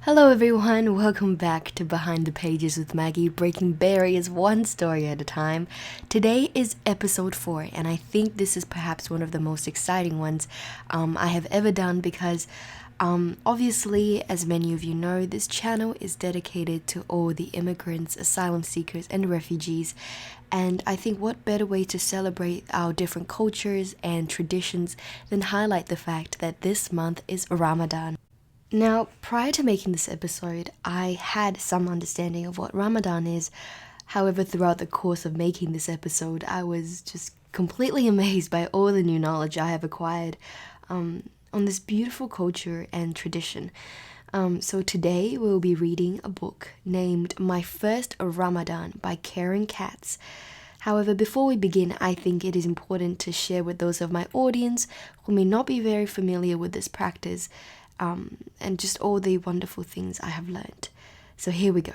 Hello everyone, welcome back to Behind the Pages with Maggie, breaking barriers one story at a time. Today is episode 4, and I think this is perhaps one of the most exciting ones I have ever done because obviously, as many of you know, this channel is dedicated to all the immigrants, asylum seekers, and refugees. And I think what better way to celebrate our different cultures and traditions than highlight the fact that this month is Ramadan. Now, prior to making this episode, I had some understanding of what Ramadan is. However, throughout the course of making this episode, I was just completely amazed by all the new knowledge I have acquired on this beautiful culture and tradition. So today we'll be reading a book named My First Ramadan by Karen Katz. However, before we begin, I think it is important to share with those of my audience who may not be very familiar with this practice and just all the wonderful things I have learned. So here we go.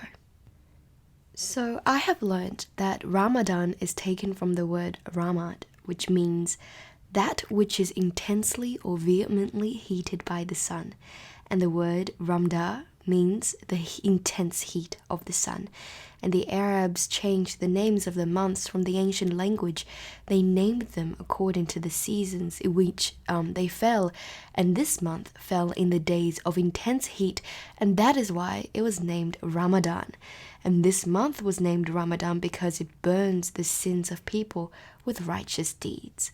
So I have learned that Ramadan is taken from the word Ramad, which means that which is intensely or vehemently heated by the sun. And the word Ramda means the intense heat of the sun. And the Arabs changed the names of the months from the ancient language. They named them according to the seasons in which they fell. And this month fell in the days of intense heat, and that is why it was named Ramadan. And this month was named Ramadan because it burns the sins of people with righteous deeds.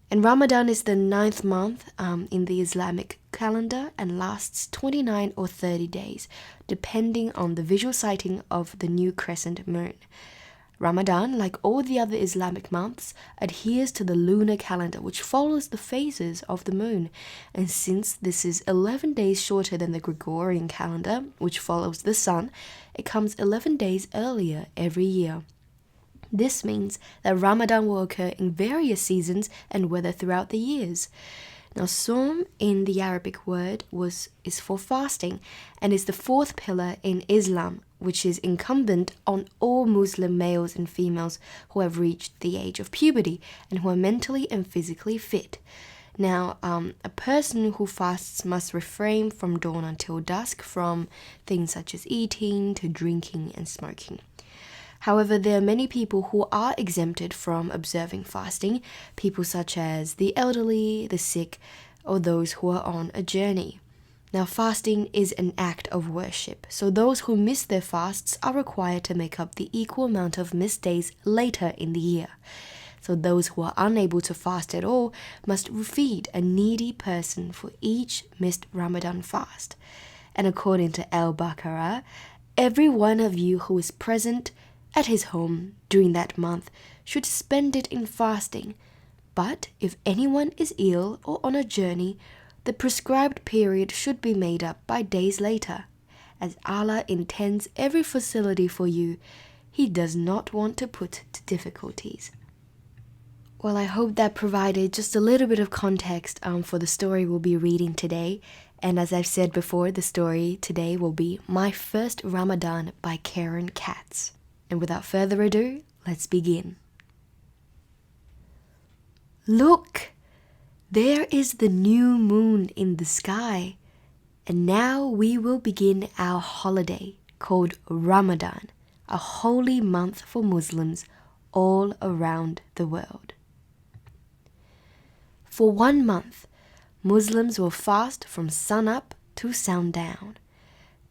And Ramadan is the 9th month in the Islamic calendar and lasts 29 or 30 days, depending on the visual sighting of the new crescent moon. Ramadan, like all the other Islamic months, adheres to the lunar calendar, which follows the phases of the moon. And since this is 11 days shorter than the Gregorian calendar, which follows the sun, it comes 11 days earlier every year. This means that Ramadan will occur in various seasons and weather throughout the years. Now, Sawm in the Arabic word is for fasting and is the 4th pillar in Islam, which is incumbent on all Muslim males and females who have reached the age of puberty and who are mentally and physically fit. Now, a person who fasts must refrain from dawn until dusk from things such as eating to drinking and smoking. However, there are many people who are exempted from observing fasting, people such as the elderly, the sick, or those who are on a journey. Now, fasting is an act of worship, so those who miss their fasts are required to make up the equal amount of missed days later in the year. So those who are unable to fast at all must feed a needy person for each missed Ramadan fast. And according to Al-Baqarah, every one of you who is present at his home during that month should spend it in fasting. But if anyone is ill or on a journey, the prescribed period should be made up by days later. As Allah intends every facility for you, He does not want to put to difficulties. Well, I hope that provided just a little bit of context for the story we'll be reading today. And as I've said before, the story today will be My First Ramadan by Karen Katz. And without further ado, let's begin. Look! There is the new moon in the sky. And now we will begin our holiday called Ramadan, a holy month for Muslims all around the world. For 1 month, Muslims will fast from sunup to sundown.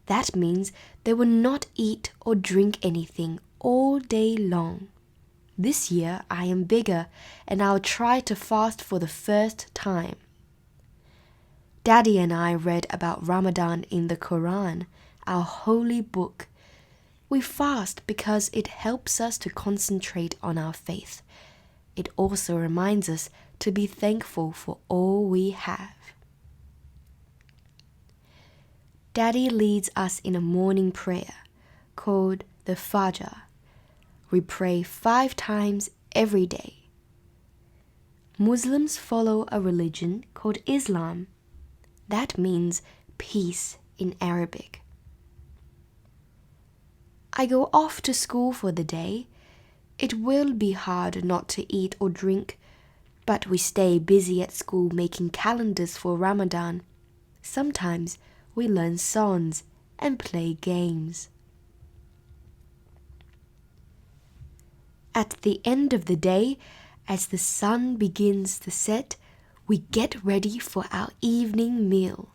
That means they will not eat or drink anything all day long. This year I am bigger and I'll try to fast for the first time. Daddy and I read about Ramadan in the Quran, our holy book. We fast because it helps us to concentrate on our faith. It also reminds us to be thankful for all we have. Daddy leads us in a morning prayer called the Fajr. We pray 5 times every day. Muslims follow a religion called Islam. That means peace in Arabic. I go off to school for the day. It will be hard not to eat or drink, but we stay busy at school making calendars for Ramadan. Sometimes we learn songs and play games. At the end of the day, as the sun begins to set, we get ready for our evening meal.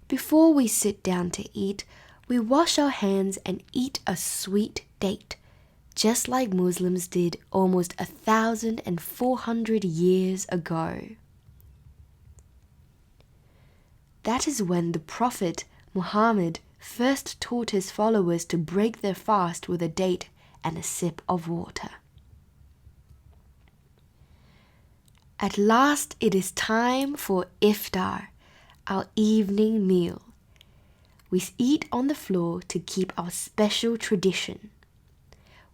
Before we sit down to eat, we wash our hands and eat a sweet date, just like Muslims did almost 1,400 years ago. That is when the Prophet Muhammad first taught his followers to break their fast with a date and a sip of water. At last it is time for iftar, our evening meal. We eat on the floor to keep our special tradition.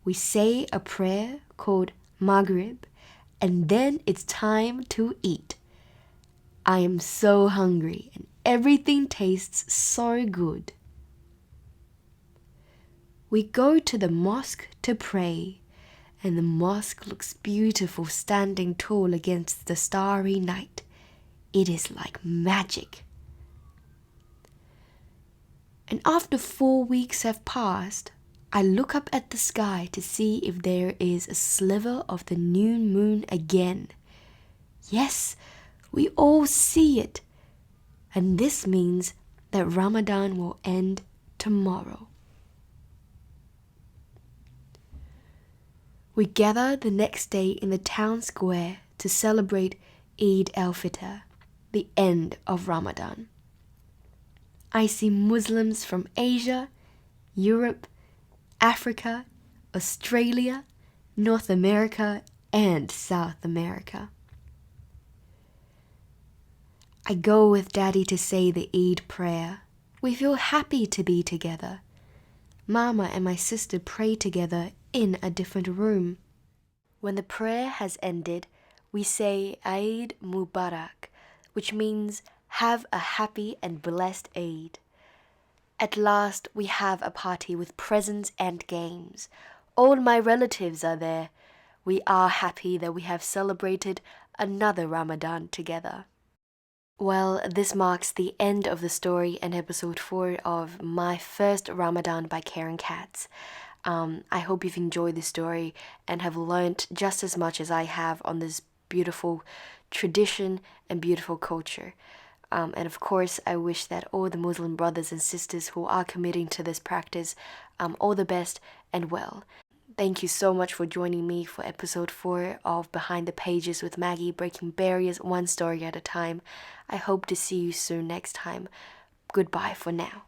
We say a prayer called Maghrib, and then it's time to eat. I am so hungry and everything tastes so good. We go to the mosque to pray, and the mosque looks beautiful standing tall against the starry night. It is like magic. And after 4 weeks have passed, I look up at the sky to see if there is a sliver of the new moon again. Yes, we all see it. And this means that Ramadan will end tomorrow. We gather the next day in the town square to celebrate Eid al-Fitr, the end of Ramadan. I see Muslims from Asia, Europe, Africa, Australia, North America, and South America. I go with Daddy to say the Eid prayer. We feel happy to be together. Mama and my sister pray together in a different room. When the prayer has ended, we say Eid Mubarak, which means have a happy and blessed Eid. At last, we have a party with presents and games. All my relatives are there. We are happy that we have celebrated another Ramadan together. Well, this marks the end of the story and episode 4 of My First Ramadan by Karen Katz. I hope you've enjoyed the story and have learnt just as much as I have on this beautiful tradition and beautiful culture. And of course, I wish that all the Muslim brothers and sisters who are committing to this practice all the best and well. Thank you so much for joining me for episode 4 of Behind the Pages with Maggie, breaking barriers one story at a time. I hope to see you soon next time. Goodbye for now.